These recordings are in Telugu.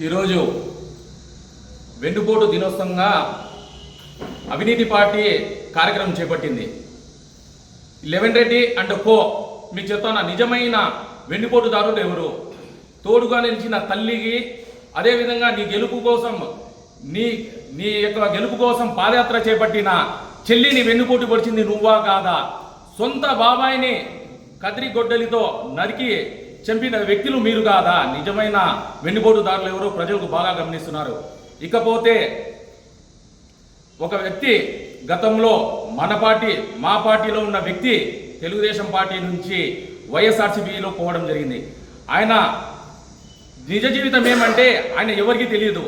ఈరోజు వెన్నుపోటు దినోత్సవంగా అవినీతి పార్టీ కార్యక్రమం చేపట్టింది. లెవెన్ రెడ్డి అండ్ కో మీకు చెప్తాను, నిజమైన వెన్నుపోటుదారులు ఎవరు? తోడుగా నిలిచిన తల్లికి, అదేవిధంగా నీ గెలుపు కోసం నీ యొక్క గెలుపు కోసం పాదయాత్ర చేపట్టిన చెల్లిని వెన్నుపోటు పొడిచింది నువ్వా కాదా? సొంత బాబాయిని కదిరి గొడ్డలితో నరికి చంపిన వ్యక్తులు మీరు కాదా? నిజమైన వెన్నుపోటుదారులు ఎవరో ప్రజలకు బాగా గమనిస్తున్నారు. ఇకపోతే ఒక వ్యక్తి గతంలో మా పార్టీలో ఉన్న వ్యక్తి తెలుగుదేశం పార్టీ నుంచి వైఎస్ఆర్సీపీలో పోవడం జరిగింది. ఆయన నిజ జీవితం ఏమంటే ఆయన ఎవరికి తెలియదు.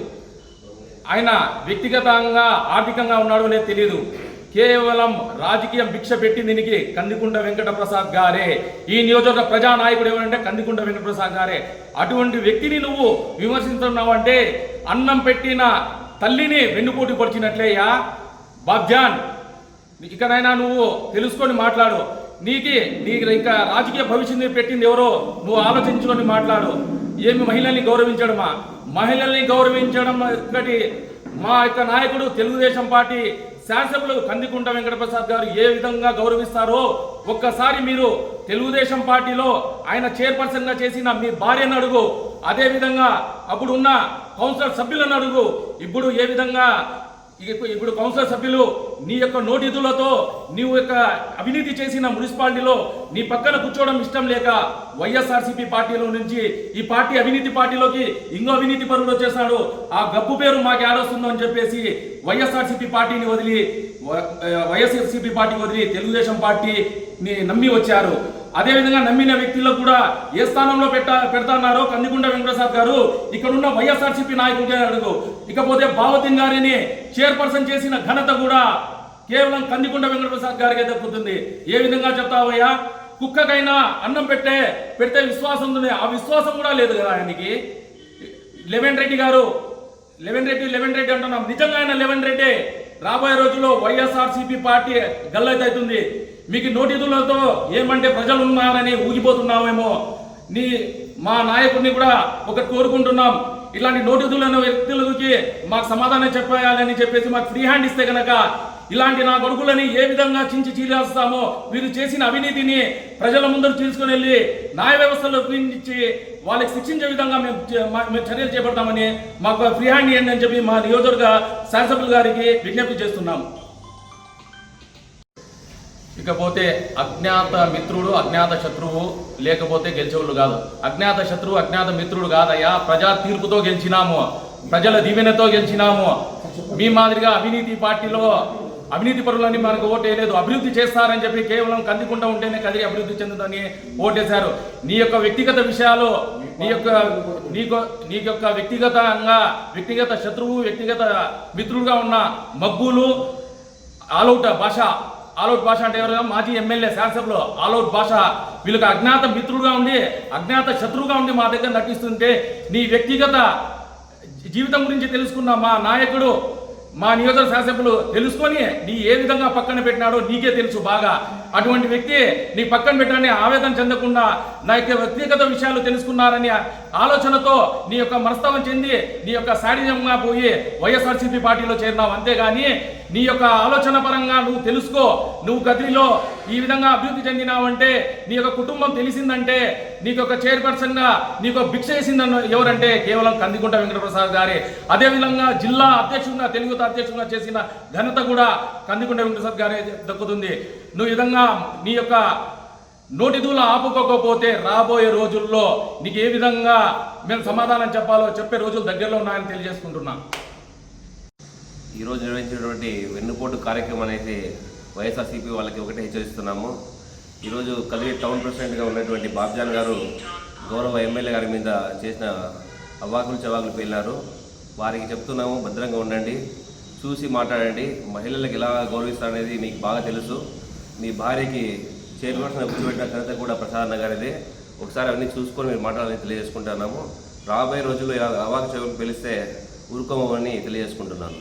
ఆయన వ్యక్తిగతంగా ఆర్థికంగా ఉన్నాడో లేదో తెలియదు. కేవలం రాజకీయం భిక్ష పెట్టి దీనికి కందికుంట వెంకటప్రసాద్ గారే ఈ నియోజకవర్గ ప్రజానాయకుడు ఎవరంటే కందికుంట వెంకటప్రసాద్ గారే. అటువంటి వ్యక్తిని నువ్వు విమర్శిస్తున్నావు అంటే అన్నం పెట్టిన తల్లిని వెన్నుపోటు పొడిచినట్లేయా బాబ్జాన్. ఇకనైనా నువ్వు తెలుసుకొని మాట్లాడు. నీకు ఇంకా రాజకీయ భవిష్యత్తు పెట్టింది ఎవరో నువ్వు ఆలోచించుకొని మాట్లాడు. ఏమి మహిళల్ని గౌరవించడమా? మహిళల్ని గౌరవించడం ఒకటి. మా యొక్క నాయకుడు తెలుగుదేశం పార్టీ శాసనసభ్యులు కందికుంట వెంకటప్రసాద్ గారు ఏ విధంగా గౌరవిస్తారో ఒక్కసారి మీరు తెలుగుదేశం పార్టీలో ఆయన చైర్పర్సన్గా చేసిన మీ భార్యను అడుగు. అదేవిధంగా అప్పుడు ఉన్న కౌన్సిలర్ సభ్యులను అడుగు. ఇప్పుడు ఏ విధంగా ఇప్పుడు కౌన్సిలర్ సభ్యులు నీ యొక్క నోటీసులతో నీవు యొక్క అవినీతి చేసిన మున్సిపాలిటీలో నీ పక్కన కూర్చోవడం ఇష్టం లేక వైఎస్ఆర్సీపీ పార్టీలో నుంచి ఈ పార్టీ అవినీతి పార్టీలోకి ఇంకో అవినీతి పరుడు వచ్చేసాడు. ఆ గబ్బు పేరు మాకు ఏడొస్తుందో అని చెప్పేసి వైఎస్ఆర్సీపీ పార్టీని వదిలి తెలుగుదేశం పార్టీని నమ్మి వచ్చారు. అదేవిధంగా నమ్మిన వ్యక్తులకు కూడా ఏ స్థానంలో పెడతాన్నారో కందికుంట వెంకటప్రసాద్ గారు ఇక్కడున్న వైఎస్ఆర్సీపీ నాయకుడికి అడుగు. ఇకపోతే బావతిన్ గారిని చైర్పర్సన్ చేసిన ఘనత కూడా కేవలం కందికుంట వెంకటప్రసాద్ గారికి దక్కుతుంది. ఏ విధంగా చెప్తావయ్యా? కుక్కకైనా అన్నం పెడితే విశ్వాసం ఉంది, ఆ విశ్వాసం కూడా లేదు కదా ఆయనకి. లెవెన్ రెడ్డి అంటున్నాం. నిజంగా ఆయన లెవెన్ రెడ్డి రాబోయే రోజుల్లో వైఎస్ఆర్సీపీ పార్టీ గల్లైతుంది. మీకు నోటీసులతో ఏమంటే ప్రజలు ఉన్నారని ఊగిపోతున్నామేమో. మా నాయకుడిని కూడా ఒకటి కోరుకుంటున్నాం, ఇలాంటి నోటీసులైన వ్యక్తులకి మాకు సమాధానం చెప్పాలని చెప్పేసి మాకు ఫ్రీ హ్యాండ్ ఇస్తే కనుక ఇలాంటి నా కొడుకులని ఏ విధంగా చీలేస్తామో మీరు చేసిన అవినీతిని ప్రజల ముందు తీసుకుని వెళ్ళి న్యాయ వ్యవస్థలో నుంచి వాళ్ళకి శిక్షించే విధంగా మేము చర్యలు చేపడతామని మాకు ఫ్రీ హ్యాండ్ ఇవ్వండి అని చెప్పి మా నియోజకవర్గ శాసనసభ్యులు గారికి విజ్ఞప్తి చేస్తున్నాం. ఇకపోతే అజ్ఞాత మిత్రుడు అజ్ఞాత శత్రువు లేకపోతే గెలిచేవాళ్ళు కాదు. అజ్ఞాత శత్రువు అజ్ఞాత మిత్రుడు కాదయ్యా. ప్రజా తీర్పుతో గెలిచినాము, ప్రజల దీవెనతో గెలిచినాము. మీ మాదిరిగా అవినీతి పార్టీలో అవినీతి పరులని మనకు ఓటేయలేదు. అభివృద్ధి చేస్తారని చెప్పి కేవలం కందికుంట ఉంటేనే కదిరి అభివృద్ధి చెందుతుందని ఓటేశారు. నీ యొక్క వ్యక్తిగత విషయాలు నీ యొక్క వ్యక్తిగత శత్రువు వ్యక్తిగత మిత్రుడుగా ఉన్న మగ్గులు ఆలౌట్ భాష అంటే ఎవరు? మాజీ ఎమ్మెల్యే శాసనసభలో ఆలౌట్ భాష. వీళ్ళకి అజ్ఞాత మిత్రుడుగా ఉండి అజ్ఞాత శత్రువుగా ఉండి మా దగ్గర నటిస్తుంటే నీ వ్యక్తిగత జీవితం గురించి తెలుసుకున్న మా నాయకుడు మా నియోజకవర్గ శాసనసభ్యులు తెలుసుకొని నీ ఏ విధంగా పక్కన పెట్టినాడో నీకే తెలుసు బాగా. అటువంటి వ్యక్తి నీ పక్కన పెట్టాలని ఆవేదన చెందకుండా నా యొక్క వ్యక్తిగత విషయాలు తెలుసుకున్నారని ఆలోచనతో నీ యొక్క మనస్తత్వం చెంది నీ యొక్క శాడిజంగా పోయి వైఎస్ఆర్సీపీ పార్టీలో చేరినావు. అంతేగాని నీ యొక్క ఆలోచన పరంగా నువ్వు తెలుసుకో. నువ్వు కదిరిలో ఈ విధంగా అభివృద్ధి చెందినావంటే నీ యొక్క కుటుంబం తెలిసిందంటే నీకు ఒక చైర్పర్సన్గా నీకు భిక్ష వేసిందని ఎవరంటే కేవలం కందికుంట వెంకటప్రసాద్ గారే. అదేవిధంగా జిల్లా అధ్యక్షుడిగా తెలుగుతో అధ్యక్షుడిగా చేసిన ఘనత కూడా కందికుంట వెంకటప్రసాద్ గారే దక్కుతుంది. నువ్వు విధంగా నీ యొక్క నోటిదూల ఆపుకోకపోతే రాబోయే రోజుల్లో నీకు ఏ విధంగా మేము సమాధానం చెప్పాలో చెప్పే రోజులు దగ్గరలో ఉన్నాయని తెలియజేసుకుంటున్నాం. ఈరోజు నిర్వహించినటువంటి వెన్నుపోటు కార్యక్రమం అనేది వైఎస్ఆర్సీపీ వాళ్ళకి ఒకటే హెచ్చరిస్తున్నాము. ఈరోజు కదిరి టౌన్ ప్రెసిడెంట్గా ఉన్నటువంటి బాబ్జాన్ గారు గౌరవ ఎమ్మెల్యే గారి మీద చేసిన అవాకులు చవాకులు పేలినారు. వారికి చెప్తున్నాము, భద్రంగా ఉండండి, చూసి మాట్లాడండి. మహిళలకు ఎలా గౌరవిస్తారనేది మీకు బాగా తెలుసు. మీ భార్యకి చైర్పర్సన్ కూర్చోబెట్టిన ఘనత కూడా ప్రసాద్ గారిదే. ఒకసారి అవన్నీ చూసుకొని మీరు మాట్లాడాలని తెలియజేసుకుంటున్నాము. రాబోయే రోజుల్లో ఇలా అవాకు చవాకులు పేలిస్తే ఊరుకోమని తెలియజేసుకుంటున్నాను.